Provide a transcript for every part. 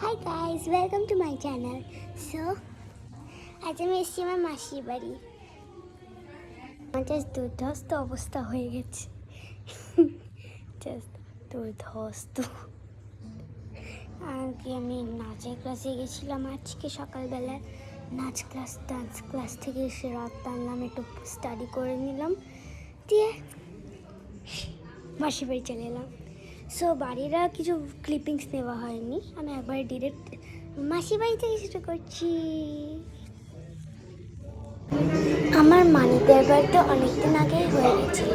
Hi guys, welcome to my channel. So, আজ আমি এসেছি আমার মাসির বাড়ি। আমার জাস্ট দুর্ধস্ত অবস্থা হয়ে গেছে, জাস্ট দুর্ধস্ত। আজকে আমি নাচের ক্লাসে গেছিলাম আজকে সকালবেলা। নাচ ক্লাস, ডান্স ক্লাস থেকে এসে রাত টানলাম, একটু স্টাডি করে নিলাম, দিয়ে মাসির বাড়ি চলে এলাম। সো বাড়িরা কিছু ক্লিপিংস নেওয়া হয়নি, আমি একবার ডিরেক্ট মাসির বাড়ি থেকে শুরু করছি। আমার মানিদের বাড়িতে অনেকদিন আগেই হয়ে গেছিল,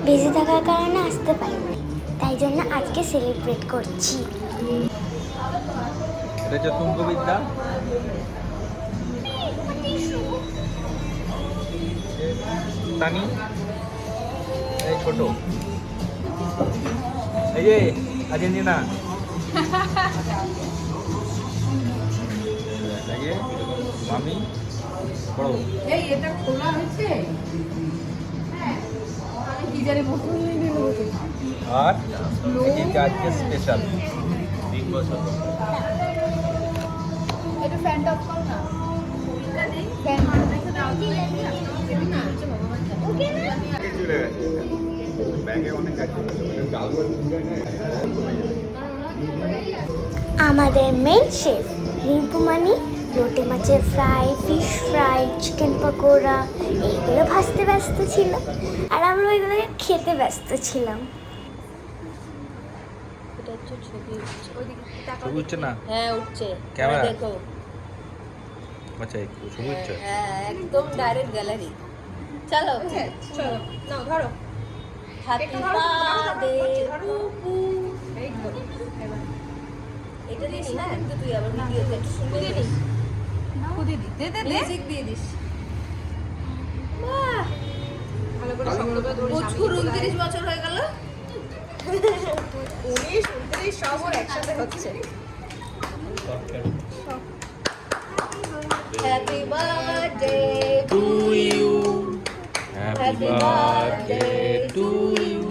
বেঁচে থাকার কারণে আসতে পারিনি, তাই জন্য আজকে সেলিব্রেট করছি। এটা হচ্ছে তুঙ্গবিদ্যা। তানি এই ছোট, এই যে আর্জেন্টিনা, মামি বড়। এই এটা খোলা হয়েছে, হ্যাঁ আমি কি জানি বোতল নিয়ে নিব। আর এই যে আজকে স্পেশাল বিগ বস হলো। এটা ফ্যানটা অফ করো না, ফ্যান দেখে দাও তো না ওকে না চলে গেছে ব্যাগে অনেক আছে। আমাদের মেন শেফ রিঙ্কুমানি লোটে মাছের fry, fish fry, chicken pakora এইগুলো ভাজতে ব্যস্ত ছিল, আর আমরা ওইগুলোকে খেতে ব্যস্ত ছিলাম। এটা হচ্ছে ছবি উঠছে, ছবি উঠছে না? হ্যাঁ উঠছে, ক্যামেরা দেখো। আচ্ছা ছবি উঠছে। হ্যাঁ একদম ডাইরেক্ট গ্যালারি। চলো চলো নাও ধরো, হ্যাপি বার্থডে বুবু। এই ধরো এটা দিস না, কিন্তু তুই আবার ভিডিওতে একটু শুনে দিস, খুদি দি দে দে দে মিউজিক দিয়ে দিস। বাহ, ভালো করে শব্দ করে ধরে বছর 29 বছর হয়ে গেল। 19 29 সব ওর একসাথে হচ্ছে। Happy birthday to you, happy birthday to you,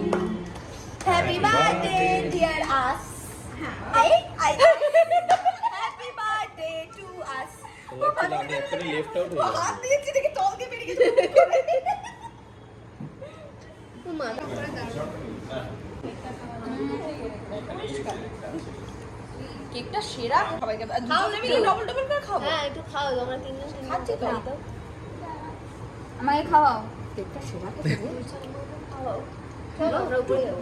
happy birthday dear us. Happy birthday to us. আমি অ্যাকচুয়ালি লেফট আউট হয়ে হাত দিয়েছি দেখে তল দিয়ে বেরিয়ে গেছে। কেকটা সেরা, সবাইকে খাও, মিলে ডবল ডবল করে খাবো। হ্যাঁ একটু খাও, আমরা তিনজন খাচ্ছি তো। তো আমাকে খাওয়াও, কেকটা সেরা খেতে গো। খাও, চলো আমরা উপরে যাবো।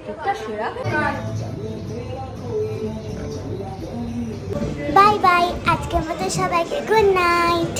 কেকটা সেরা। বাই বাই, আজকের মতো সবাইকে গুড নাইট।